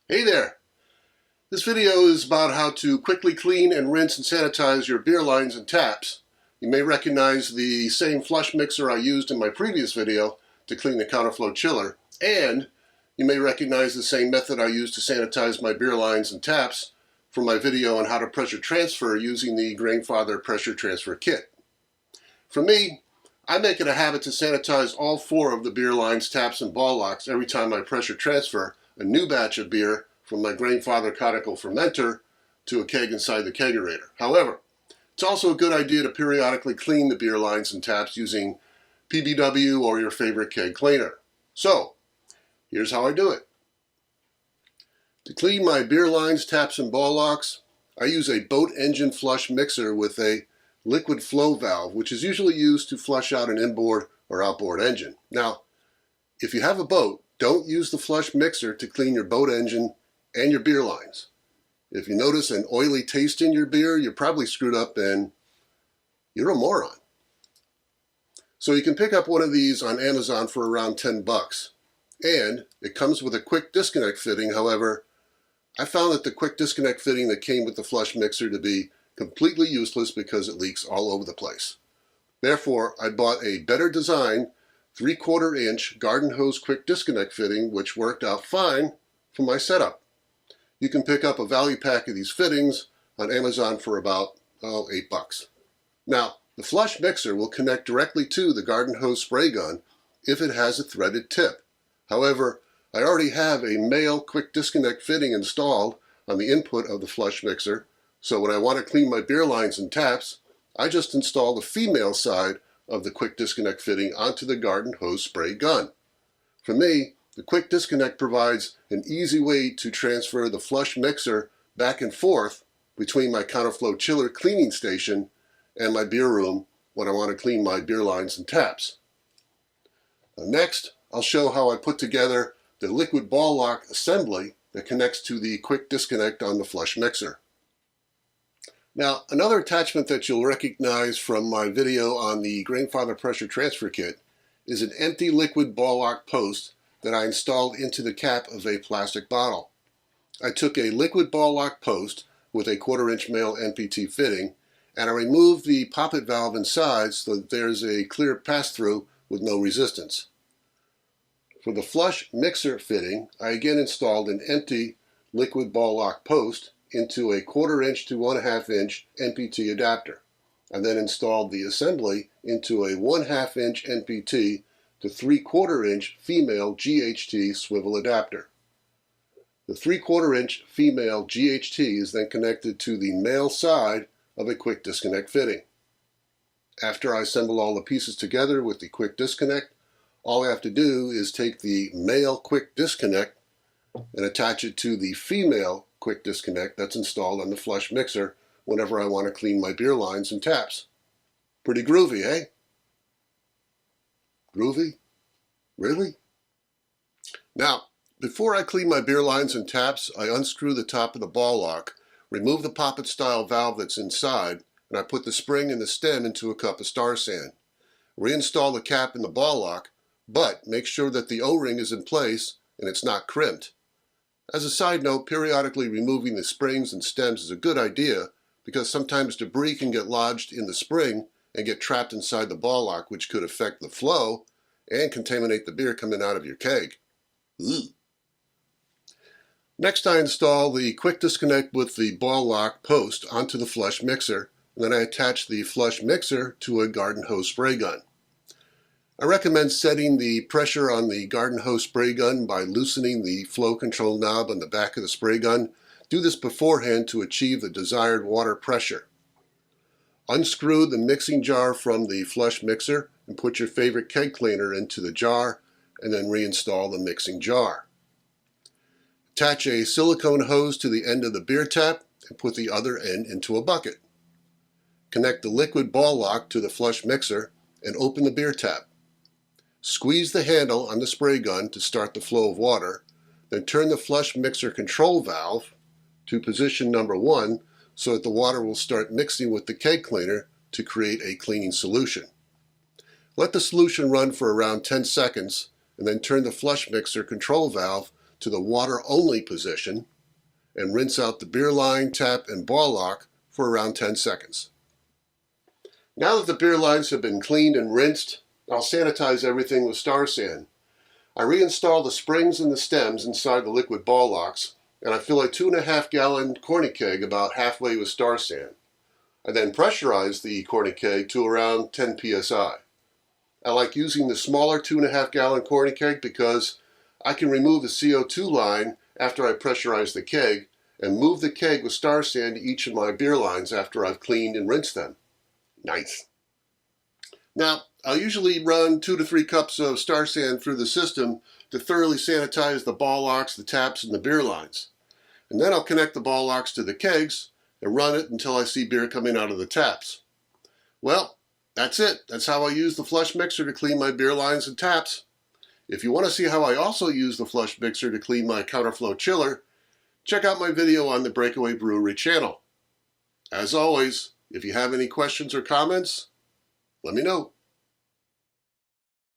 Hey there! This video is about how to quickly clean and rinse and sanitize your beer lines and taps. You may recognize the same flush mixer I used in my previous video to clean the counterflow chiller, and you may recognize the same method I used to sanitize my beer lines and taps from my video on how to pressure transfer using the Grandfather pressure transfer kit. For me, I make it a habit to sanitize all 4 of the beer lines, taps, and ball locks every time I pressure transfer a new batch of beer from my Grandfather conical fermenter to a keg inside the kegerator. However, it's also a good idea to periodically clean the beer lines and taps using PBW or your favorite keg cleaner. So, here's how I do it. To clean my beer lines, taps, and ball locks, I use a boat engine flush mixer with a liquid flow valve, which is usually used to flush out an inboard or outboard engine. Now, if you have a boat, don't use the flush mixer to clean your boat engine and your beer lines. If you notice an oily taste in your beer, you're probably screwed up and you're a moron. So you can pick up one of these on Amazon for around 10 bucks. And it comes with a quick disconnect fitting. However, I found that the quick disconnect fitting that came with the flush mixer to be completely useless because it leaks all over the place. Therefore, I bought a better design 3/4 inch garden hose quick disconnect fitting, which worked out fine for my setup. You can pick up a value pack of these fittings on Amazon for about, 8 bucks. Now, the flush mixer will connect directly to the garden hose spray gun if it has a threaded tip. However, I already have a male quick disconnect fitting installed on the input of the flush mixer, so when I want to clean my beer lines and taps, I just install the female side of the quick disconnect fitting onto the garden hose spray gun. For me, the quick disconnect provides an easy way to transfer the flush mixer back and forth between my counterflow chiller cleaning station and my beer room when I want to clean my beer lines and taps. Next, I'll show how I put together the liquid ball lock assembly that connects to the quick disconnect on the flush mixer. Now, another attachment that you'll recognize from my video on the Grandfather pressure transfer kit is an empty liquid ball lock post that I installed into the cap of a plastic bottle. I took a liquid ball lock post with a 1/4 inch male NPT fitting, and I removed the poppet valve inside so that there's a clear pass-through with no resistance. For the flush mixer fitting, I again installed an empty liquid ball lock post into a 1/4 inch to 1/2 inch NPT adapter, and then installed the assembly into a 1/2 inch NPT to 3/4 inch female GHT swivel adapter. The 3/4 inch female GHT is then connected to the male side of a quick disconnect fitting. After I assemble all the pieces together with the quick disconnect, all I have to do is take the male quick disconnect and attach it to the female quick disconnect that's installed on the flush mixer whenever I want to clean my beer lines and taps. Pretty groovy, eh? Groovy? Really? Now, before I clean my beer lines and taps, I unscrew the top of the ball lock, remove the poppet style valve that's inside, and I put the spring and the stem into a cup of star sand. Reinstall the cap in the ball lock, but make sure that the O-ring is in place and it's not crimped. As a side note, periodically removing the springs and stems is a good idea because sometimes debris can get lodged in the spring and get trapped inside the ball lock, which could affect the flow and contaminate the beer coming out of your keg. Ooh. Next, I install the quick disconnect with the ball lock post onto the flush mixer, and then I attach the flush mixer to a garden hose spray gun. I recommend setting the pressure on the garden hose spray gun by loosening the flow control knob on the back of the spray gun. Do this beforehand to achieve the desired water pressure. Unscrew the mixing jar from the flush mixer and put your favorite keg cleaner into the jar and then reinstall the mixing jar. Attach a silicone hose to the end of the beer tap and put the other end into a bucket. Connect the liquid ball lock to the flush mixer and open the beer tap. Squeeze the handle on the spray gun to start the flow of water, then turn the flush mixer control valve to position number 1 so that the water will start mixing with the keg cleaner to create a cleaning solution. Let the solution run for around 10 seconds and then turn the flush mixer control valve to the water-only position and rinse out the beer line, tap, and ball lock for around 10 seconds. Now that the beer lines have been cleaned and rinsed, I'll sanitize everything with Star San. I reinstall the springs and the stems inside the liquid ball locks, and I fill a 2.5-gallon corny keg about halfway with Star San. I then pressurize the corny keg to around 10 psi. I like using the smaller 2.5-gallon corny keg because I can remove the CO2 line after I pressurize the keg and move the keg with Star San to each of my beer lines after I've cleaned and rinsed them. Nice. Now, I'll usually run 2 to 3 cups of Star San through the system to thoroughly sanitize the ball locks, the taps, and the beer lines. And then I'll connect the ball locks to the kegs and run it until I see beer coming out of the taps. Well, that's it. That's how I use the flush mixer to clean my beer lines and taps. If you want to see how I also use the flush mixer to clean my counterflow chiller, check out my video on the Breakaway Brewery channel. As always, if you have any questions or comments, let me know.